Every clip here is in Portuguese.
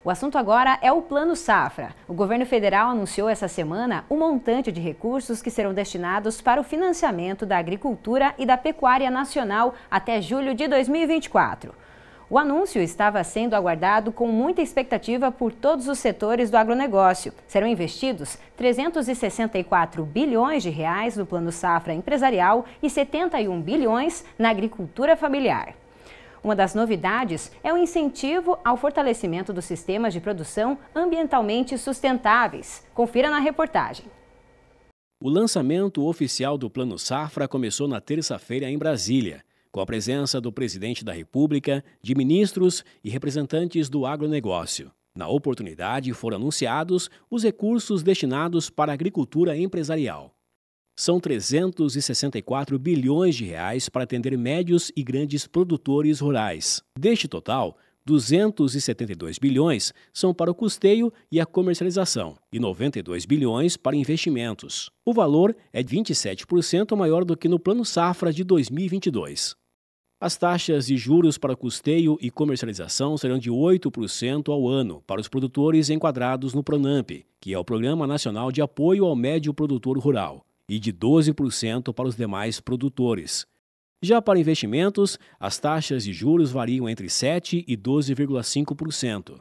O assunto agora é o Plano Safra. O governo federal anunciou essa semana o montante de recursos que serão destinados para o financiamento da agricultura e da pecuária nacional até julho de 2024. O anúncio estava sendo aguardado com muita expectativa por todos os setores do agronegócio. Serão investidos 364 bilhões de reais no Plano Safra empresarial e 71 bilhões na agricultura familiar. Uma das novidades é o incentivo ao fortalecimento dos sistemas de produção ambientalmente sustentáveis. Confira na reportagem. O lançamento oficial do Plano Safra começou na terça-feira em Brasília, com a presença do presidente da República, de ministros e representantes do agronegócio. Na oportunidade, foram anunciados os recursos destinados para a agricultura empresarial. São 364 bilhões de reais para atender médios e grandes produtores rurais. Deste total, 272 bilhões são para o custeio e a comercialização e 92 bilhões para investimentos. O valor é 27% maior do que no Plano Safra de 2022. As taxas de juros para custeio e comercialização serão de 8% ao ano para os produtores enquadrados no PRONAMP, que é o Programa Nacional de Apoio ao Médio Produtor Rural, e de 12% para os demais produtores. Já para investimentos, as taxas de juros variam entre 7% e 12,5%.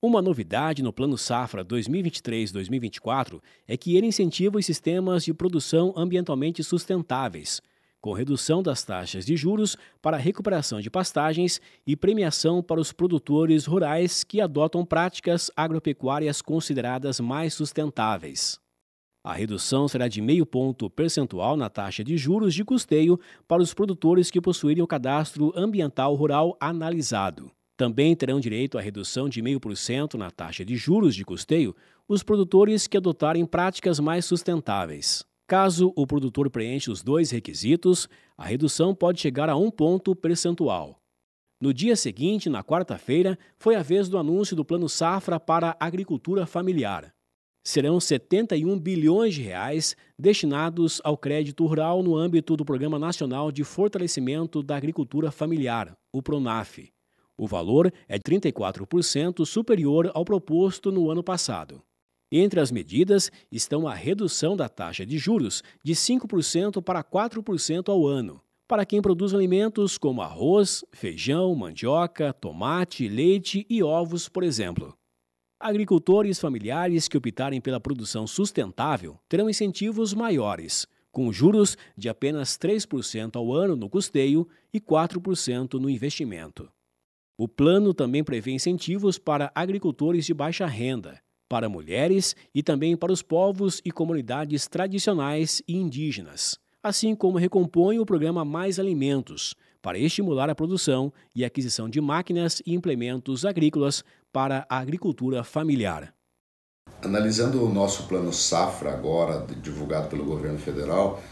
Uma novidade no Plano Safra 2023-2024 é que ele incentiva os sistemas de produção ambientalmente sustentáveis, com redução das taxas de juros para a recuperação de pastagens e premiação para os produtores rurais que adotam práticas agropecuárias consideradas mais sustentáveis. A redução será de 0,5 ponto percentual na taxa de juros de custeio para os produtores que possuírem o cadastro ambiental rural analisado. Também terão direito à redução de 0,5% na taxa de juros de custeio os produtores que adotarem práticas mais sustentáveis. Caso o produtor preencha os dois requisitos, a redução pode chegar a 1 ponto percentual. No dia seguinte, na quarta-feira, foi a vez do anúncio do Plano Safra para a agricultura familiar. Serão 71 bilhões de reais destinados ao crédito rural no âmbito do Programa Nacional de Fortalecimento da Agricultura Familiar, o PRONAF. O valor é 34% superior ao proposto no ano passado. Entre as medidas estão a redução da taxa de juros de 5% para 4% ao ano, para quem produz alimentos como arroz, feijão, mandioca, tomate, leite e ovos, por exemplo. Agricultores familiares que optarem pela produção sustentável terão incentivos maiores, com juros de apenas 3% ao ano no custeio e 4% no investimento. O plano também prevê incentivos para agricultores de baixa renda, para mulheres e também para os povos e comunidades tradicionais e indígenas, assim como recompõe o programa Mais Alimentos, para estimular a produção e aquisição de máquinas e implementos agrícolas para a agricultura familiar. Analisando o nosso Plano Safra agora, divulgado pelo governo federal,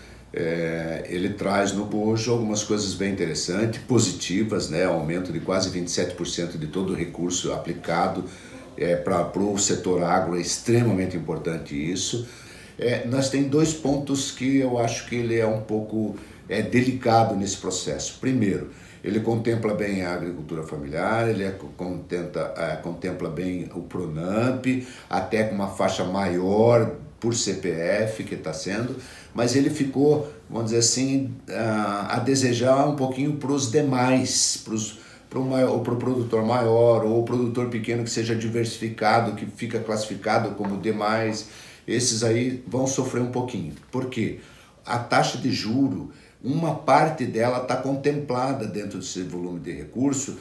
ele traz no bojo algumas coisas bem interessantes, positivas, né? Aumento de quase 27% de todo o recurso aplicado para o setor agro, é extremamente importante isso. Nós temos 2 pontos que eu acho que ele é um pouco delicado nesse processo. Primeiro, ele contempla bem a agricultura familiar, ele contempla bem o PRONAMP, até com uma faixa maior por CPF que está sendo, mas ele ficou, vamos dizer assim, a desejar um pouquinho para os demais, para o produtor maior ou o produtor pequeno que seja diversificado, que fica classificado como demais. Esses aí vão sofrer um pouquinho. Por quê? A taxa de juro, uma parte dela está contemplada dentro desse volume de recurso,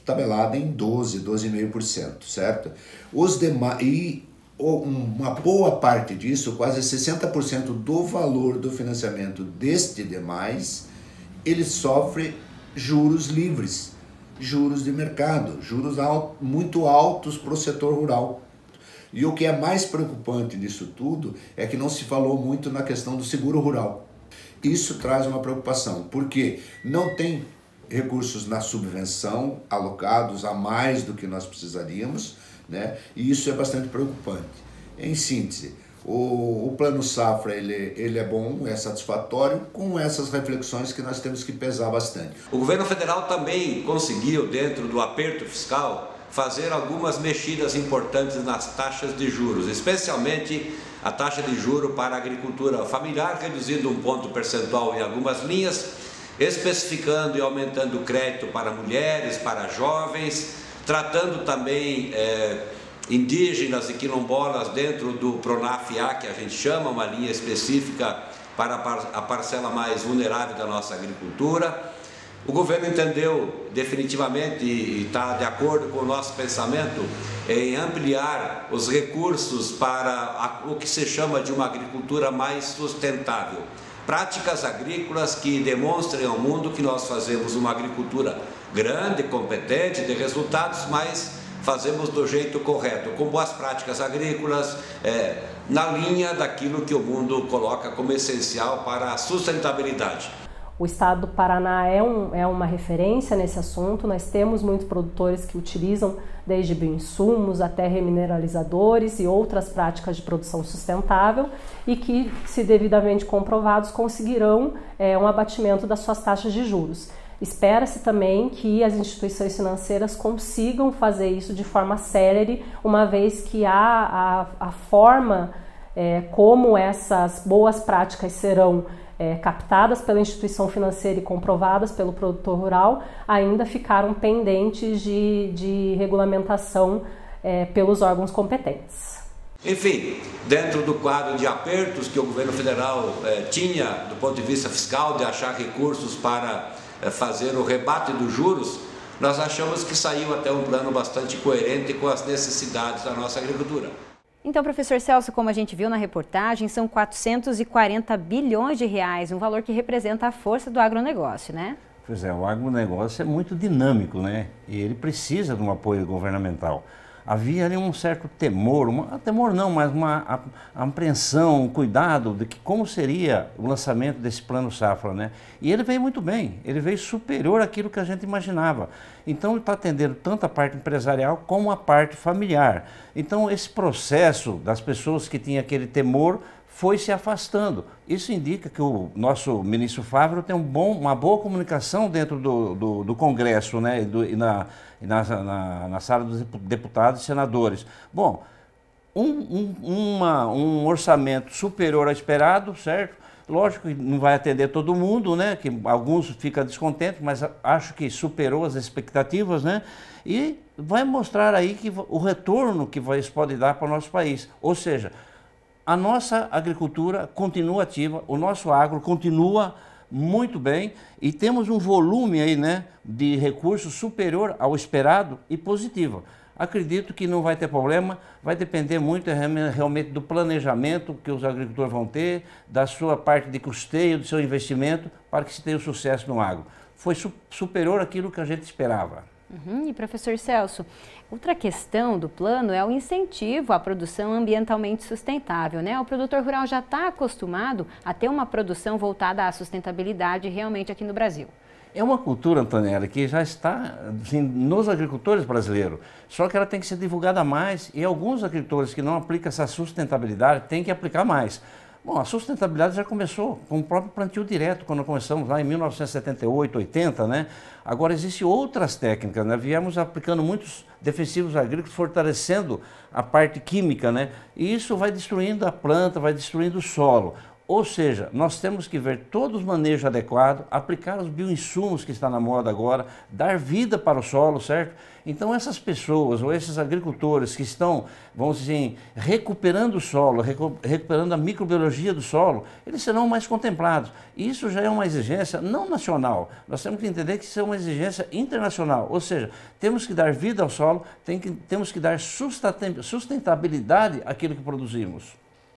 tabelada em 12,5%, certo? Os demais, e uma boa parte disso, quase 60% do valor do financiamento deste demais, ele sofre juros livres, juros de mercado, juros muito altos para o setor rural. E o que é mais preocupante disso tudo é que não se falou muito na questão do seguro rural. Isso traz uma preocupação, porque não tem recursos na subvenção alocados a mais do que nós precisaríamos, né? E isso é bastante preocupante. Em síntese, o Plano Safra ele é bom, é satisfatório, com essas reflexões que nós temos que pesar bastante. O governo federal também conseguiu, dentro do aperto fiscal, fazer algumas mexidas importantes nas taxas de juros, especialmente a taxa de juro para a agricultura familiar, reduzindo 1 ponto percentual em algumas linhas, especificando e aumentando o crédito para mulheres, para jovens, tratando também indígenas e quilombolas dentro do Pronaf-A, que a gente chama, uma linha específica para a parcela mais vulnerável da nossa agricultura. O governo entendeu definitivamente e está de acordo com o nosso pensamento em ampliar os recursos para o que se chama de uma agricultura mais sustentável. Práticas agrícolas que demonstrem ao mundo que nós fazemos uma agricultura grande, competente, de resultados, mas fazemos do jeito correto, com boas práticas agrícolas, na linha daquilo que o mundo coloca como essencial para a sustentabilidade. O estado do Paraná é uma referência nesse assunto. Nós temos muitos produtores que utilizam desde bioinsumos até remineralizadores e outras práticas de produção sustentável e que, se devidamente comprovados, conseguirão um abatimento das suas taxas de juros. Espera-se também que as instituições financeiras consigam fazer isso de forma célere, uma vez que a forma como essas boas práticas serão captadas pela instituição financeira e comprovadas pelo produtor rural, ainda ficaram pendentes de regulamentação pelos órgãos competentes. Enfim, dentro do quadro de apertos que o governo federal tinha do ponto de vista fiscal, de achar recursos para fazer o rebate dos juros, nós achamos que saiu até um plano bastante coerente com as necessidades da nossa agricultura. Então, professor Celso, como a gente viu na reportagem, são 440 bilhões de reais, um valor que representa a força do agronegócio, né? Pois é, o agronegócio é muito dinâmico, né? E ele precisa de um apoio governamental. Havia ali um certo temor, mas uma apreensão, um cuidado de que como seria o lançamento desse plano safra, né? E ele veio muito bem, ele veio superior àquilo que a gente imaginava. Então ele está atendendo tanto a parte empresarial como a parte familiar. Então esse processo das pessoas que tinham aquele temor foi se afastando. Isso indica que o nosso ministro Fávero tem uma boa comunicação dentro do Congresso, né, na sala dos deputados e senadores. Bom, um orçamento superior ao esperado, certo? Lógico que não vai atender todo mundo, né, que alguns ficam descontentes, mas acho que superou as expectativas, né? E vai mostrar aí que o retorno que isso pode dar para o nosso país. Ou seja, a nossa agricultura continua ativa, o nosso agro continua muito bem e temos um volume aí, né, de recursos superior ao esperado e positivo. Acredito que não vai ter problema, vai depender muito realmente do planejamento que os agricultores vão ter, da sua parte de custeio, do seu investimento, para que se tenha o sucesso no agro. Foi superior àquilo que a gente esperava. E professor Celso, outra questão do plano é o incentivo à produção ambientalmente sustentável, né? O produtor rural já está acostumado a ter uma produção voltada à sustentabilidade realmente aqui no Brasil. É uma cultura, Antonella, que já está assim, nos agricultores brasileiros, só que ela tem que ser divulgada mais e alguns agricultores que não aplicam essa sustentabilidade têm que aplicar mais. Bom, a sustentabilidade já começou com o próprio plantio direto, quando começamos lá em 1978, 80, né? Agora, existem outras técnicas, né? Viemos aplicando muitos defensivos agrícolas, fortalecendo a parte química, né? E isso vai destruindo a planta, vai destruindo o solo. Ou seja, nós temos que ver todos os manejos adequados, aplicar os bioinsumos que está na moda agora, dar vida para o solo, certo? Então essas pessoas ou esses agricultores que estão, vamos dizer assim, recuperando o solo, recuperando a microbiologia do solo, eles serão mais contemplados. Isso já é uma exigência não nacional, nós temos que entender que isso é uma exigência internacional, ou seja, temos que dar vida ao solo, temos que dar sustentabilidade àquilo que produzimos.